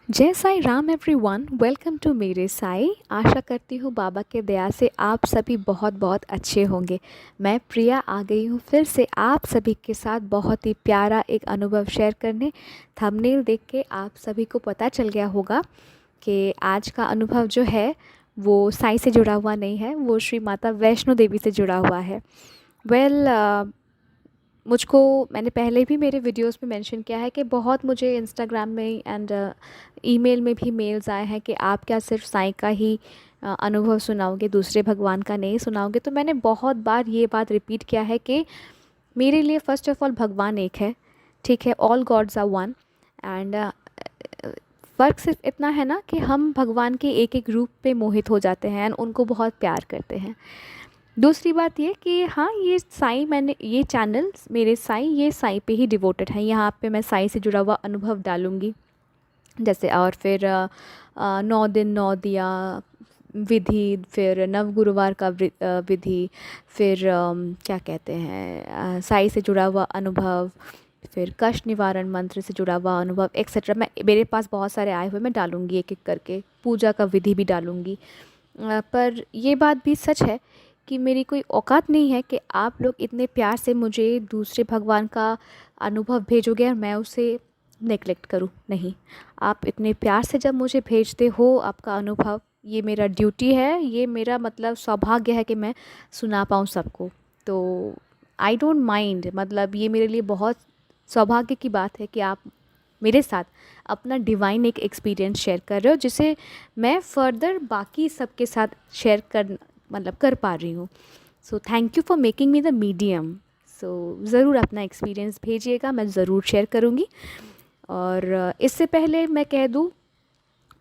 जय Sai Ram everyone, welcome to मेरे साई। आशा करती हूँ बाबा के दया से आप सभी बहुत बहुत अच्छे होंगे। मैं प्रिया आ गई हूँ फिर से आप सभी के साथ बहुत ही प्यारा एक अनुभव शेयर करने। थंबनेल देख के आप सभी को पता चल गया होगा कि आज का अनुभव जो है वो साई से जुड़ा हुआ नहीं है, वो श्री माता वैष्णो देवी से जुड़ा हुआ है। वेल मुझको मैंने पहले भी मेरे वीडियोस में मेंशन किया है कि बहुत मुझे इंस्टाग्राम में एंड ईमेल में भी मेल्स आए हैं कि आप क्या सिर्फ साईं का ही अनुभव सुनाओगे, दूसरे भगवान का नहीं सुनाओगे। तो मैंने बहुत बार ये बात रिपीट किया है कि मेरे लिए फ़र्स्ट ऑफ़ ऑल भगवान एक है, ठीक है, all gods are one. And फ़र्क सिर्फ इतना है ना कि हम भगवान के एक एक रूप पे मोहित हो जाते हैं एंड उनको बहुत प्यार करते हैं। दूसरी बात ये कि हाँ, ये साईं, मैंने ये चैनल मेरे साईं, ये साईं पे ही डिवोटेड है। यहाँ पे मैं साईं से जुड़ा हुआ अनुभव डालूँगी, जैसे और फिर 9 दिन 9 दिया विधि, फिर नव गुरुवार का विधि, फिर क्या कहते हैं साईं से जुड़ा हुआ अनुभव, फिर कष्ट निवारण मंत्र से जुड़ा हुआ अनुभव एक्सेट्रा। मैं मेरे पास बहुत सारे आए हुए, मैं डालूँगी एक एक करके, पूजा का विधि भी डालूँगी। पर ये बात भी सच है कि मेरी कोई औकात नहीं है कि आप लोग इतने प्यार से मुझे दूसरे भगवान का अनुभव भेजोगे और मैं उसे नेगलेक्ट करूं। नहीं, आप इतने प्यार से जब मुझे भेजते हो आपका अनुभव, ये मेरा ड्यूटी है, ये मेरा मतलब सौभाग्य है कि मैं सुना पाऊँ सबको। तो आई डोंट माइंड, मतलब ये मेरे लिए बहुत सौभाग्य की बात है कि आप मेरे साथ अपना डिवाइन एक एक्सपीरियंस शेयर कर रहे हो, जिसे मैं फर्दर बाकी सबके साथ शेयर कर पा रही हूँ। So thank you for making me the medium. So ज़रूर अपना एक्सपीरियंस भेजिएगा, मैं ज़रूर शेयर करूँगी। और इससे पहले मैं कह दूँ,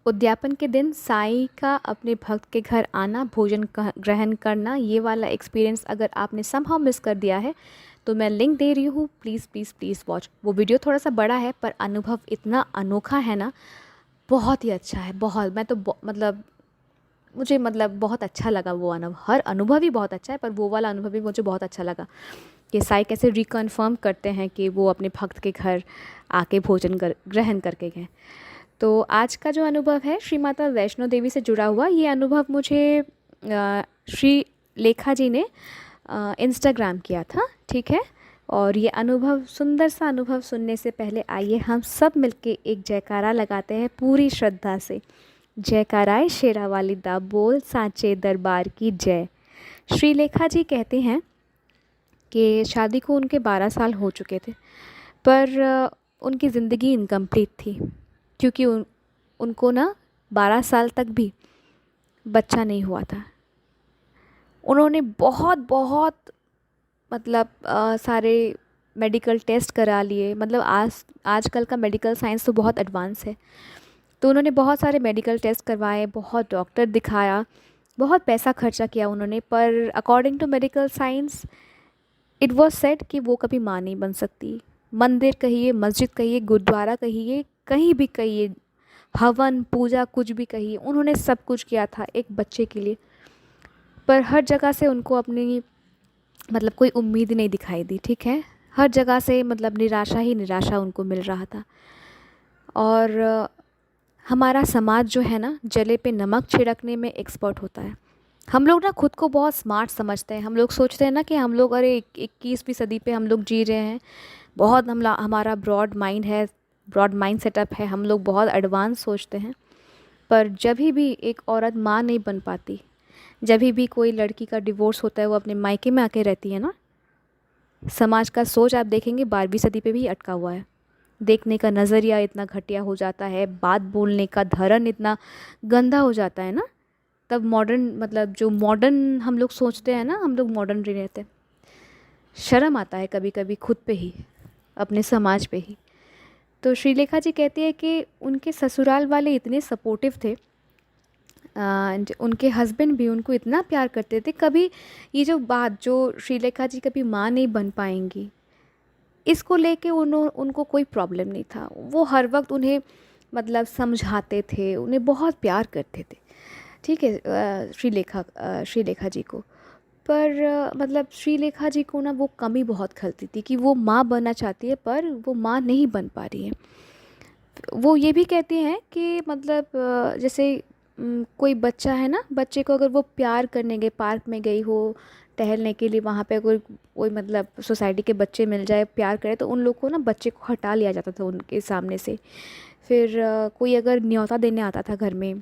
उद्यापन के दिन साईं का अपने भक्त के घर आना, भोजन ग्रहण करना, ये वाला एक्सपीरियंस अगर आपने समहाउ मिस कर दिया है तो मैं लिंक दे रही हूँ, प्लीज़ प्लीज़ प्लीज़ वॉच। वो वीडियो थोड़ा सा बड़ा है पर अनुभव इतना अनोखा है ना, बहुत ही अच्छा है। बहुत, मैं तो मतलब मुझे मतलब बहुत अच्छा लगा वो अनुभव। हर अनुभव ही बहुत अच्छा है पर वो वाला अनुभव भी मुझे बहुत अच्छा लगा कि साईं कैसे रिकन्फर्म करते हैं कि वो अपने भक्त के घर आके भोजन ग्रहण करके गए। तो आज का जो अनुभव है श्री माता वैष्णो देवी से जुड़ा हुआ, ये अनुभव मुझे श्री लेखा जी ने इंस्टाग्राम किया था, ठीक है। और ये अनुभव, सुंदर सा अनुभव सुनने से पहले आइए हम सब मिलके एक जयकारा लगाते हैं पूरी श्रद्धा से। जयकाराय शेरा वाली दा बोल, सांचे दरबार की जय। श्रीलेखा जी कहते हैं कि शादी को उनके 12 साल हो चुके थे, पर उनकी ज़िंदगी इनकम्प्लीट थी, क्योंकि उनको ना 12 साल तक भी बच्चा नहीं हुआ था। उन्होंने बहुत बहुत मतलब सारे मेडिकल टेस्ट करा लिए, मतलब आजकल का मेडिकल साइंस तो बहुत एडवांस है। तो उन्होंने बहुत सारे मेडिकल टेस्ट करवाए, बहुत डॉक्टर दिखाया, बहुत पैसा खर्चा किया उन्होंने, पर according to medical science it was said कि वो कभी माँ नहीं बन सकती। मंदिर कहिए, मस्जिद कहिए, गुरुद्वारा कहिए, कहीं भी कहिए, हवन पूजा कुछ भी कहिए, उन्होंने सब कुछ किया था एक बच्चे के लिए, पर हर जगह से उनको अपनी मतलब कोई उम्मीद नहीं दिखाई दी, ठीक है। हर जगह से मतलब निराशा ही निराशा उनको मिल रहा था। और हमारा समाज जो है ना, जले पे नमक छिड़कने में एक्सपर्ट होता है। हम लोग ना खुद को बहुत स्मार्ट समझते हैं। हम लोग सोचते हैं ना कि हम लोग अरे 21वीं सदी पे हम लोग जी रहे हैं, बहुत हमारा ब्रॉड माइंड है, ब्रॉड माइंड सेटअप है, हम लोग बहुत एडवांस सोचते हैं। पर जब भी एक औरत माँ नहीं बन पाती, जब भी कोई लड़की का डिवोर्स होता है, वो अपने मायके में आके रहती है ना, समाज का सोच आप देखेंगे 12वीं सदी पे भी अटका हुआ है। देखने का नज़रिया इतना घटिया हो जाता है, बात बोलने का धरन इतना गंदा हो जाता है ना। तब मॉडर्न, मतलब जो मॉडर्न हम लोग सोचते हैं ना, हम लोग मॉडर्न नहीं रहते। शर्म आता है कभी कभी खुद पे ही, अपने समाज पे ही। तो श्रीलेखा जी कहती है कि उनके ससुराल वाले इतने सपोर्टिव थे, उनके हस्बैंड भी उनको इतना प्यार करते थे। कभी ये जो बात, जो श्रीलेखा जी कभी माँ नहीं बन पाएंगी, इसको लेके उनको कोई प्रॉब्लम नहीं था। वो हर वक्त उन्हें मतलब समझाते थे, उन्हें बहुत प्यार करते थे, ठीक है। श्रीलेखा जी को, पर मतलब श्रीलेखा जी को ना वो कमी बहुत खलती थी कि वो माँ बनना चाहती है पर वो माँ नहीं बन पा रही है। वो ये भी कहती हैं कि मतलब जैसे कोई बच्चा है ना, बच्चे को अगर वो प्यार करने गए, पार्क में गई हो टहलने के लिए, वहाँ पे कोई कोई मतलब सोसाइटी के बच्चे मिल जाए प्यार करे, तो उन लोग को ना बच्चे को हटा लिया जाता था उनके सामने से। फिर कोई अगर न्योता देने आता था घर में,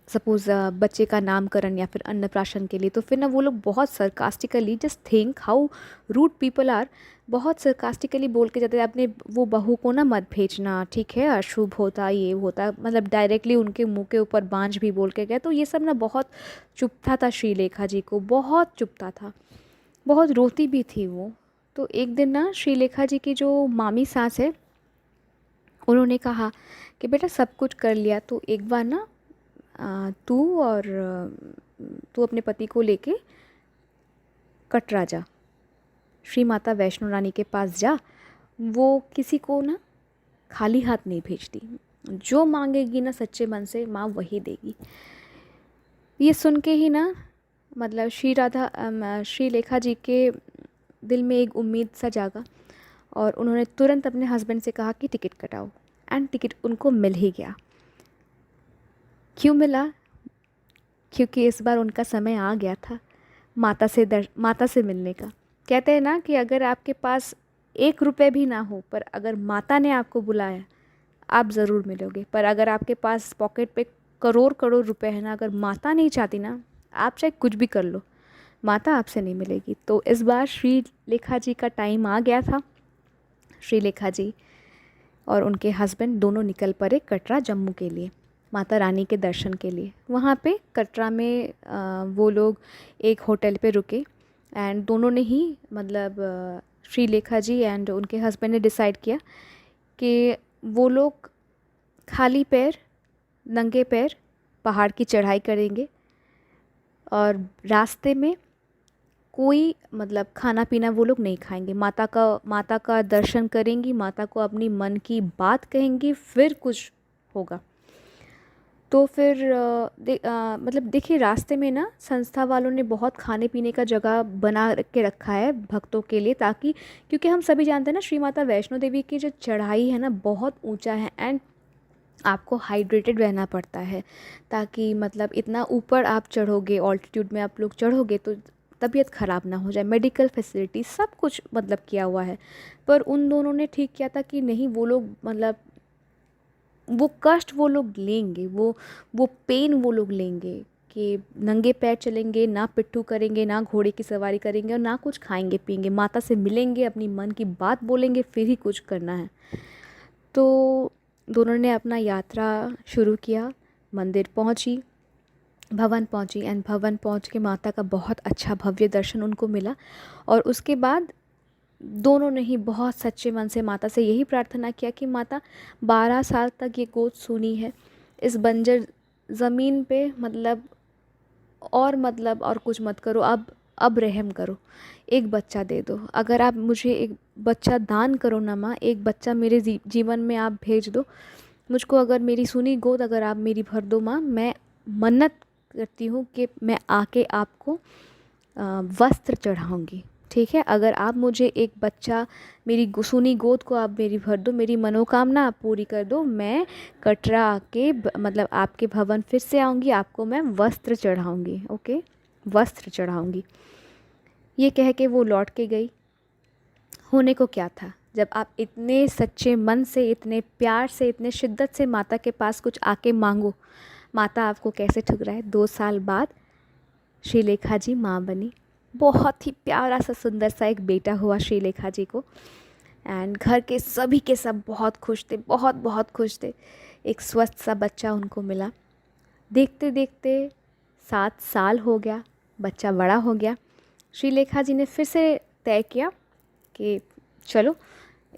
सपोज़ बच्चे का नामकरण या फिर अन्नप्राशन के लिए, तो फिर ना वो लोग बहुत sarcastically, just think how rude people are, बहुत सरकास्टिकली बोल के जाते थे अपने वो बहू को ना मत भेजना, ठीक है, अशुभ होता, ये होता, मतलब डायरेक्टली उनके मुंह के ऊपर बांझ भी बोल के गए। तो ये सब ना बहुत चुभता था श्रीलेखा जी को, बहुत चुभता था, बहुत रोती भी थी वो। तो एक दिन ना श्रीलेखा जी की जो मामी सास है, उन्होंने कहा कि बेटा सब कुछ कर लिया, तो एक बार ना तू अपने पति को लेके कटरा जा, श्री माता वैष्णो रानी के पास जा, वो किसी को ना खाली हाथ नहीं भेजती, जो मांगेगी ना सच्चे मन से माँ वही देगी। ये सुन के ही ना मतलब श्री लेखा जी के दिल में एक उम्मीद सा जागा, और उन्होंने तुरंत अपने हस्बैंड से कहा कि टिकट कटाओ, एंड टिकट उनको मिल ही गया। क्यों मिला? क्योंकि इस बार उनका समय आ गया था माता से मिलने का। कहते हैं ना कि अगर आपके पास 1 रुपये भी ना हो, पर अगर माता ने आपको बुलाया, आप ज़रूर मिलोगे। पर अगर आपके पास पॉकेट पे करोड़ करोड़ रुपए है ना, अगर माता नहीं चाहती ना, आप चाहे कुछ भी कर लो, माता आपसे नहीं मिलेगी। तो इस बार श्रीलेखा जी का टाइम आ गया था। श्रीलेखा जी और उनके हस्बैंड दोनों निकल पड़े कटरा जम्मू के लिए, माता रानी के दर्शन के लिए। वहाँ पे कटरा में वो लोग एक होटल पे रुके, एंड दोनों ने ही मतलब श्रीलेखा जी एंड उनके हस्बैंड ने डिसाइड किया कि वो लोग खाली पैर, नंगे पैर पहाड़ की चढ़ाई करेंगे, और रास्ते में कोई मतलब खाना पीना वो लोग नहीं खाएंगे। माता का दर्शन करेंगी, माता को अपनी मन की बात कहेंगी, फिर कुछ होगा। तो फिर मतलब देखिए, रास्ते में ना संस्था वालों ने बहुत खाने पीने का जगह बना के रखा है भक्तों के लिए, ताकि क्योंकि हम सभी जानते हैं ना, श्री माता वैष्णो देवी की जो चढ़ाई है ना बहुत ऊंचा है, एंड आपको हाइड्रेटेड रहना पड़ता है, ताकि मतलब इतना ऊपर आप चढ़ोगे, ऑल्टीट्यूड में आप लोग चढ़ोगे तो तबीयत ख़राब ना हो जाए। मेडिकल फैसिलिटी सब कुछ मतलब किया हुआ है। पर उन दोनों ने ठीक किया था कि नहीं, वो लोग मतलब वो कष्ट वो लोग लेंगे, वो पेन वो लोग लेंगे कि नंगे पैर चलेंगे, ना पिट्ठू करेंगे, ना घोड़े की सवारी करेंगे, और ना कुछ खाएंगे पिएंगे, माता से मिलेंगे, अपनी मन की बात बोलेंगे, फिर ही कुछ करना है। तो दोनों ने अपना यात्रा शुरू किया, मंदिर पहुंची, भवन पहुंची, एंड भवन पहुंच के माता का बहुत अच्छा भव्य दर्शन उनको मिला। और उसके बाद दोनों ने ही बहुत सच्चे मन से माता से यही प्रार्थना किया कि माता 12 साल तक ये गोद सूनी है, इस बंजर ज़मीन पे मतलब और कुछ मत करो, अब रहम करो, एक बच्चा दे दो। अगर आप मुझे एक बच्चा दान करो ना माँ, एक बच्चा मेरे जीवन में आप भेज दो मुझको, अगर मेरी सुनी गोद अगर आप मेरी भर दो माँ, मैं मन्नत करती हूँ कि मैं आके आपको वस्त्र चढ़ाऊँगी, ठीक है। अगर आप मुझे एक बच्चा, मेरी सुनी गोद को आप मेरी भर दो, मेरी मनोकामना आप पूरी कर दो, मैं कटरा आके मतलब आपके भवन फिर से आऊँगी, आपको मैं वस्त्र चढ़ाऊँगी, ओके, वस्त्र चढ़ाऊँगी। ये कह के वो लौट के गई। होने को क्या था, जब आप इतने सच्चे मन से, इतने प्यार से, इतने शिद्दत से माता के पास कुछ आके मांगो, माता आपको कैसे ठुकराए। 2 साल बाद श्रीलेखा जी माँ बनी। बहुत ही प्यारा सा सुंदर सा एक बेटा हुआ श्रीलेखा जी को, एंड घर के सभी के सब बहुत खुश थे, बहुत बहुत खुश थे। एक स्वस्थ सा बच्चा उनको मिला। देखते देखते 7 साल हो गया, बच्चा बड़ा हो गया। श्रीलेखा जी ने फिर से तय किया कि चलो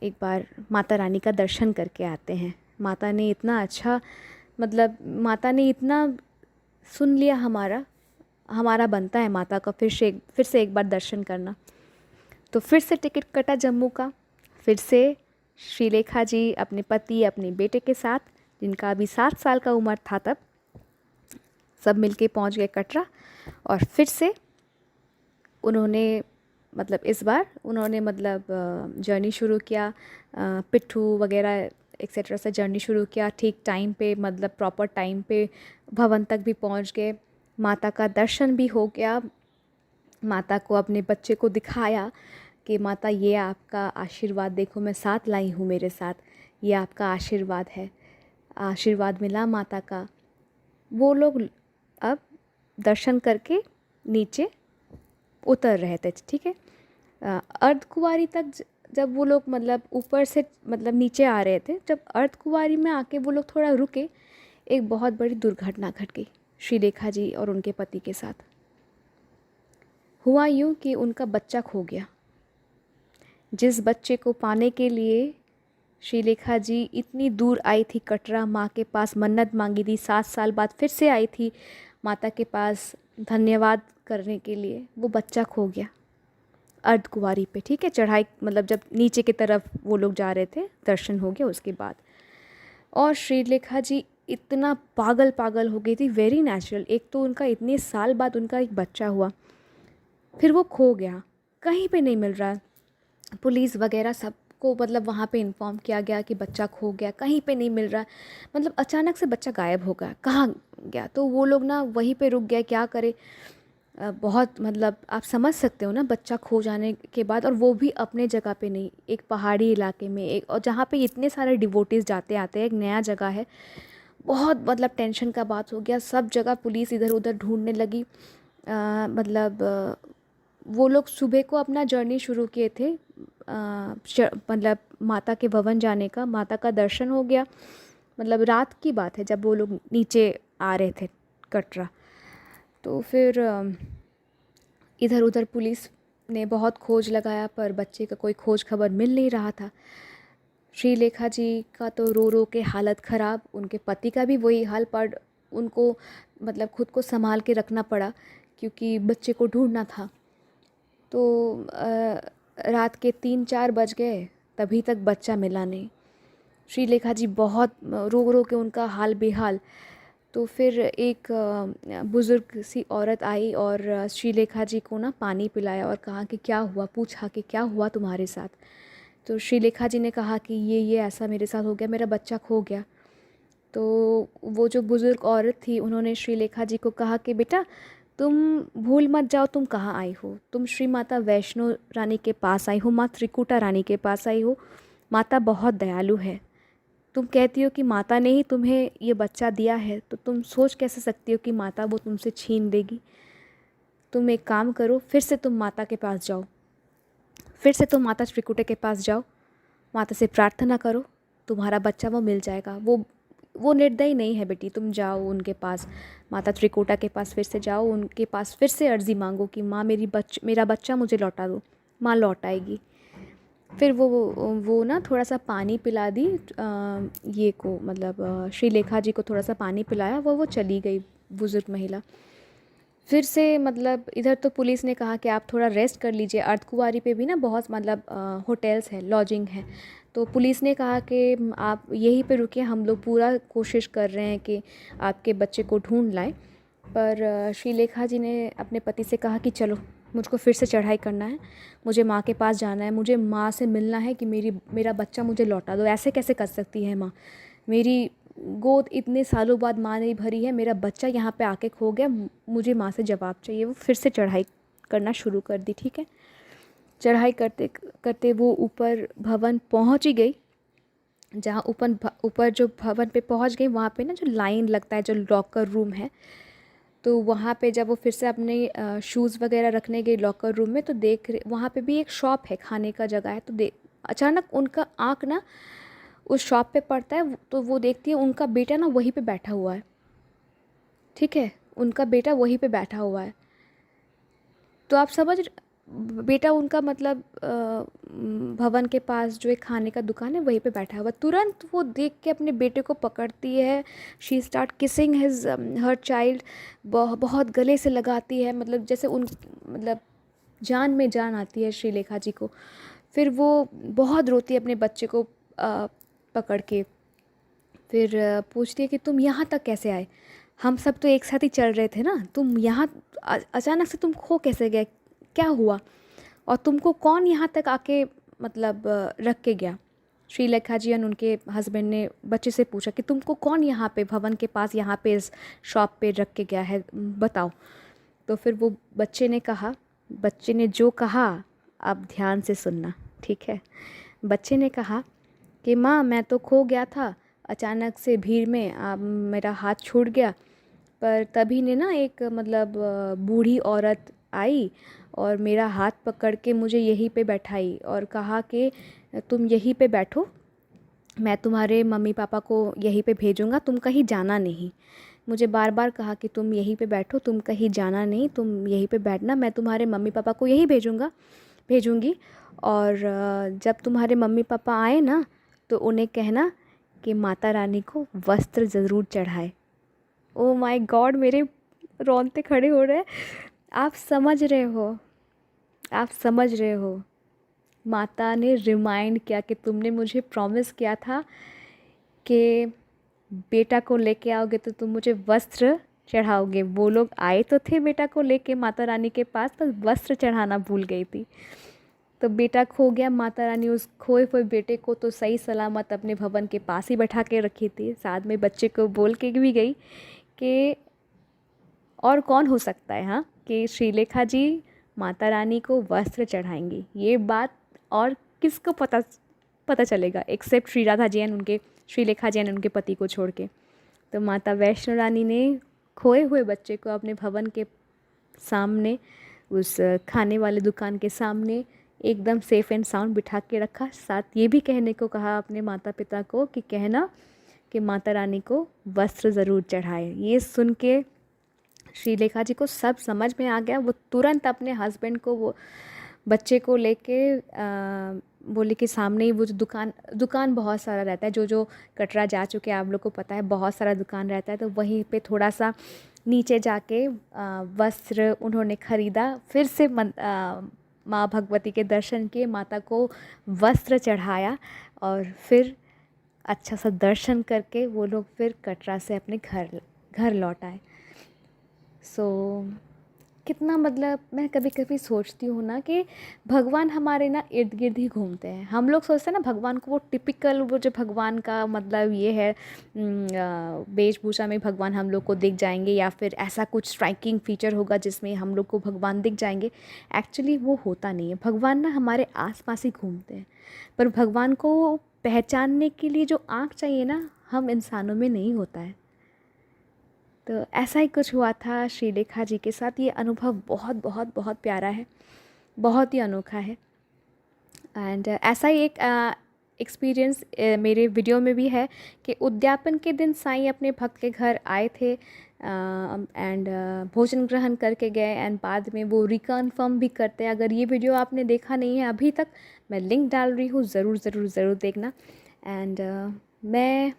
एक बार माता रानी का दर्शन करके आते हैं। माता ने इतना अच्छा मतलब माता ने इतना सुन लिया, हमारा बनता है माता का फिर से एक बार दर्शन करना। तो फिर से टिकट कटा जम्मू का। फिर से श्रीलेखा जी अपने पति, अपने बेटे के साथ, जिनका अभी 7 साल का उम्र था तब, सब मिलके पहुंच गए कटरा। और फिर से उन्होंने मतलब इस बार उन्होंने मतलब जर्नी शुरू किया। पिट्ठू वगैरह एक्सेट्रा से जर्नी शुरू किया। ठीक टाइम पे मतलब प्रॉपर टाइम पे भवन तक भी पहुंच गए। माता का दर्शन भी हो गया। माता को अपने बच्चे को दिखाया कि माता ये आपका आशीर्वाद देखो, मैं साथ लाई हूँ मेरे साथ, ये आपका आशीर्वाद है। आशीर्वाद मिला माता का। वो लोग अब दर्शन करके नीचे उतर रहे थे, ठीक है। अर्धकुंवारी तक जब वो लोग मतलब ऊपर से मतलब नीचे आ रहे थे, जब अर्धकुंवारी में आके वो लोग थोड़ा रुके, एक बहुत बड़ी दुर्घटना घट गई श्रीलेखा जी और उनके पति के साथ। हुआ यूँ कि उनका बच्चा खो गया। जिस बच्चे को पाने के लिए श्रीलेखा जी इतनी दूर आई थी कटरा, माँ के पास मन्नत मांगी थी, 7 साल बाद फिर से आई थी माता के पास धन्यवाद करने के लिए, वो बच्चा खो गया अर्धकुंवारी पे, ठीक है। चढ़ाई मतलब जब नीचे की तरफ वो लोग जा रहे थे, दर्शन हो गया उसके बाद। और श्रीलेखा जी इतना पागल पागल हो गई थी, वेरी नेचुरल। एक तो उनका इतने साल बाद उनका एक बच्चा हुआ, फिर वो खो गया, कहीं पे नहीं मिल रहा। पुलिस वगैरह सबको मतलब वहाँ पे इन्फॉर्म किया गया कि बच्चा खो गया, कहीं पे नहीं मिल रहा। मतलब अचानक से बच्चा गायब हो गया, कहाँ गया। तो वो लोग ना वहीं पे रुक गए, क्या करे। बहुत मतलब आप समझ सकते हो ना, बच्चा खो जाने के बाद, और वो भी अपने जगह पे नहीं, एक पहाड़ी इलाके में, एक और जहाँ पे इतने सारे डिवोटीज़ जाते आते हैं, एक नया जगह है। बहुत मतलब टेंशन का बात हो गया। सब जगह पुलिस इधर उधर ढूंढने लगी। वो लोग सुबह को अपना जर्नी शुरू किए थे, मतलब माता के भवन जाने का। माता का दर्शन हो गया, मतलब रात की बात है जब वो लोग नीचे आ रहे थे कटरा। तो फिर इधर उधर पुलिस ने बहुत खोज लगाया, पर बच्चे का कोई खोज खबर मिल नहीं रहा था। श्रीलेखा जी का तो रो रो के हालत ख़राब, उनके पति का भी वही हाल, पर उनको मतलब खुद को संभाल के रखना पड़ा क्योंकि बच्चे को ढूंढना था। तो रात के 3-4 बज गए, तभी तक बच्चा मिला नहीं। श्रीलेखा जी बहुत रो रो के उनका हाल बेहाल। तो फिर एक बुज़ुर्ग सी औरत आई और श्रीलेखा जी को ना पानी पिलाया और कहा कि क्या हुआ, पूछा कि क्या हुआ तुम्हारे साथ। तो श्रीलेखा जी ने कहा कि ये ऐसा मेरे साथ हो गया, मेरा बच्चा खो गया। तो वो जो बुज़ुर्ग औरत थी, उन्होंने श्रीलेखा जी को कहा कि बेटा तुम भूल मत जाओ तुम कहाँ आई हो, तुम श्री माता वैष्णो रानी के पास आई हो, माँ त्रिकुटा रानी के पास आई हो। माता बहुत दयालु है। तुम कहती हो कि माता ने ही तुम्हें ये बच्चा दिया है, तो तुम सोच कैसे सकती हो कि माता वो तुमसे छीन लेगी। तुम एक काम करो, फिर से तुम माता के पास जाओ, फिर से तुम माता त्रिकुटा के पास जाओ, माता से प्रार्थना करो, तुम्हारा बच्चा वो मिल जाएगा। वो निर्दयी नहीं है बेटी, तुम जाओ उनके पास, माता त्रिकुटा के पास फिर से जाओ, उनके पास फिर से अर्ज़ी मांगो कि माँ मेरा बच्चा मुझे लौटा दो। माँ लौटाएगी। फिर वो ना थोड़ा सा पानी पिला दी ये को, मतलब श्रीलेखा जी को थोड़ा सा पानी पिलाया, वो चली गई बुज़ुर्ग महिला। फिर से मतलब इधर तो पुलिस ने कहा कि आप थोड़ा रेस्ट कर लीजिए। अर्धकुंवारी पे भी ना बहुत मतलब होटल्स है, लॉजिंग है। तो पुलिस ने कहा कि आप यहीं पे रुकिए, हम लोग पूरा कोशिश कर रहे हैं कि आपके बच्चे को ढूंढ लाएं। पर श्रीलेखा जी ने अपने पति से कहा कि चलो, मुझको फिर से चढ़ाई करना है, मुझे माँ के पास जाना है, मुझे माँ से मिलना है कि मेरा बच्चा मुझे लौटा दो। ऐसे कैसे कर सकती है माँ, मेरी गोद इतने सालों बाद माँ ने भरी है, मेरा बच्चा यहाँ पे आके खो गया, मुझे माँ से जवाब चाहिए। वो फिर से चढ़ाई करना शुरू कर दी, ठीक है। चढ़ाई करते करते वो ऊपर भवन पहुँच ही गई। जहाँ ऊपर जो भवन पे पहुँच गई, वहाँ पे ना जो लाइन लगता है, जो लॉकर रूम है, तो वहाँ पे जब वो फिर से अपने शूज़ वगैरह रखने गई लॉकर रूम में, तो वहाँ पे भी एक शॉप है, खाने का जगह है। तो अचानक उनका आँख ना उस शॉप पे पड़ता है, तो वो देखती है उनका बेटा ना वहीं पे बैठा हुआ है, ठीक है। उनका बेटा वहीं पे बैठा हुआ है। तो आप बेटा उनका मतलब भवन के पास जो एक खाने का दुकान है वहीं पे बैठा हुआ। तुरंत वो देख के अपने बेटे को पकड़ती है। She start kissing her child, बहुत गले से लगाती है, मतलब जैसे मतलब जान में जान आती है श्रीलेखा जी को। फिर वो बहुत रोती है अपने बच्चे को पकड़ के। फिर पूछती है कि तुम यहाँ तक कैसे आए, हम सब तो एक साथ ही चल रहे थे ना, तुम यहाँ अचानक से तुम खो कैसे गए, क्या हुआ, और तुमको कौन यहाँ तक आके मतलब रख के गया। श्रीलेखा जी और उनके हस्बैंड ने बच्चे से पूछा कि तुमको कौन यहाँ पे भवन के पास यहाँ पे इस शॉप पे रख के गया है, बताओ। तो फिर वो बच्चे ने जो कहा, आप ध्यान से सुनना, ठीक है। बच्चे ने कहा कि माँ मैं तो खो गया था, अचानक से भीड़ में मेरा हाथ छूट गया, पर तभी ने ना एक मतलब बूढ़ी औरत आई और मेरा हाथ पकड़ के मुझे यहीं पे बैठाई और कहा कि तुम यहीं पे बैठो, मैं तुम्हारे मम्मी पापा को यहीं पे भेजूँगा, तुम कहीं जाना नहीं। मुझे बार बार कहा कि तुम यहीं पे बैठो, तुम कहीं जाना नहीं, तुम यहीं पे बैठना, मैं तुम्हारे मम्मी पापा को यहीं भेजूँगी। और जब तुम्हारे मम्मी पापा आए ना तो उन्हें कहना कि माता रानी को वस्त्र ज़रूर चढ़ाए। ओ माय गॉड, मेरे रोंगटे खड़े हो रहे हैं। आप समझ रहे हो, आप समझ रहे हो, माता ने रिमाइंड किया कि तुमने मुझे प्रॉमिस किया था कि बेटा को लेके आओगे तो तुम मुझे वस्त्र चढ़ाओगे। वो लोग आए तो थे बेटा को लेके माता रानी के पास, पर वस्त्र चढ़ाना भूल गई थी। तो बेटा खो गया, माता रानी उस खोए हुए बेटे को तो सही सलामत अपने भवन के पास ही बैठा के रखी थी। साथ में बच्चे को बोल के भी गई कि और कौन हो सकता है, हाँ, कि श्रीलेखा जी माता रानी को वस्त्र चढ़ाएंगी। ये बात और किसको पता चलेगा एक्सेप्ट श्री राधा जी एंड उनके श्रीलेखा जी एंड उनके पति को छोड़ के। तो माता वैष्णो रानी ने खोए हुए बच्चे को अपने भवन के सामने, उस खाने वाले दुकान के सामने एकदम सेफ़ एंड साउंड बिठा के रखा। साथ ये भी कहने को कहा अपने माता पिता को कि कहना कि माता रानी को वस्त्र ज़रूर चढ़ाए। ये सुन के श्रीलेखा जी को सब समझ में आ गया। वो तुरंत अपने हस्बैंड को वो बच्चे को लेके बोले कि सामने ही वो जो दुकान बहुत सारा रहता है, जो कटरा जा चुके हैं आप लोग को पता है, बहुत सारा दुकान रहता है, तो वहीं पे थोड़ा सा नीचे जाके वस्त्र उन्होंने ख़रीदा। फिर से माँ भगवती के दर्शन किए, माता को वस्त्र चढ़ाया और फिर अच्छा सा दर्शन करके वो लोग फिर कटरा से अपने घर लौट आए। कितना मतलब मैं कभी कभी सोचती हूँ ना कि भगवान हमारे ना इर्द गिर्द ही घूमते हैं। हम लोग सोचते हैं ना भगवान को, वो टिपिकल वो जो भगवान का मतलब ये है वेशभूषा में भगवान हम लोग को दिख जाएंगे, या फिर ऐसा कुछ स्ट्राइकिंग फीचर होगा जिसमें हम लोग को भगवान दिख जाएंगे। एक्चुअली वो होता नहीं है। भगवान ना हमारे आसपास ही घूमते हैं, पर भगवान को पहचानने के लिए जो आँख चाहिए ना, हम इंसानों में नहीं होता है। तो ऐसा ही कुछ हुआ था श्रीलेखा जी के साथ। ये अनुभव बहुत बहुत बहुत प्यारा है, बहुत ही अनोखा है। एंड ऐसा ही एक एक्सपीरियंस मेरे वीडियो में भी है कि उद्यापन के दिन साईं अपने भक्त के घर आए थे एंड भोजन ग्रहण करके गए, एंड बाद में वो रिकन्फर्म भी करते हैं। अगर ये वीडियो आपने देखा नहीं है अभी तक, मैं लिंक डाल रही हूँ, ज़रूर ज़रूर ज़रूर देखना। एंड मैं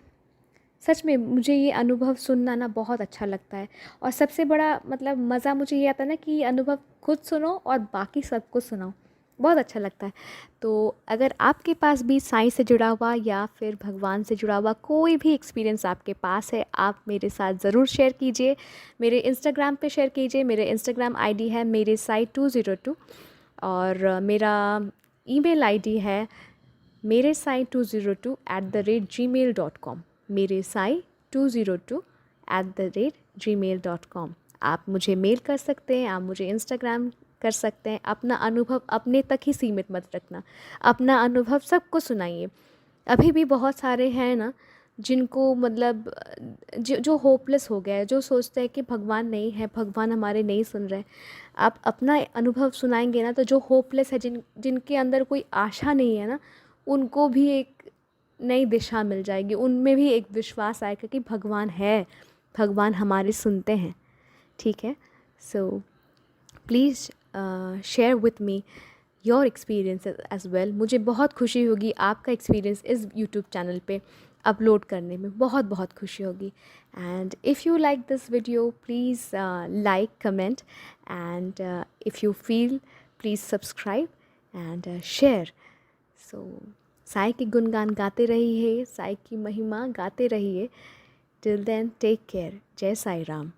सच में, मुझे ये अनुभव सुनना ना बहुत अच्छा लगता है। और सबसे बड़ा मतलब मज़ा मुझे ये आता है ना कि ये अनुभव खुद सुनो और बाकी सबको सुनाओ, बहुत अच्छा लगता है। तो अगर आपके पास भी साईं से जुड़ा हुआ या फिर भगवान से जुड़ा हुआ कोई भी एक्सपीरियंस आपके पास है, आप मेरे साथ ज़रूर शेयर कीजिए। मेरे इंस्टाग्राम पे शेयर कीजिए। मेरे इंस्टाग्राम आईडी है मेरे साई 202 और मेरा ईमेल आईडी है मेरे साई 202@gmail.com। मेरे साई 202@gmail.com। आप मुझे मेल कर सकते हैं, आप मुझे इंस्टाग्राम कर सकते हैं। अपना अनुभव अपने तक ही सीमित मत रखना, अपना अनुभव सबको सुनाइए। अभी भी बहुत सारे हैं ना जिनको मतलब जो होपलेस हो गए हैं, जो सोचते हैं कि भगवान नहीं है, भगवान हमारे नहीं सुन रहे। आप अपना अनुभव सुनाएंगे ना तो जो होपलेस है, जिनके अंदर कोई आशा नहीं है ना, उनको भी एक नई दिशा मिल जाएगी, उनमें भी एक विश्वास आएगा कि भगवान है, भगवान हमारे सुनते हैं। ठीक है, so please share with me your experience as well. मुझे बहुत खुशी होगी आपका एक्सपीरियंस इस यूट्यूब चैनल पे अपलोड करने में, बहुत बहुत खुशी होगी। And if you like this video please like, comment, and if you feel please subscribe and share. So Sai के गुणगान गाते रहिए, साईं की महिमा गाते रहिए। Till then take care. जय साई राम।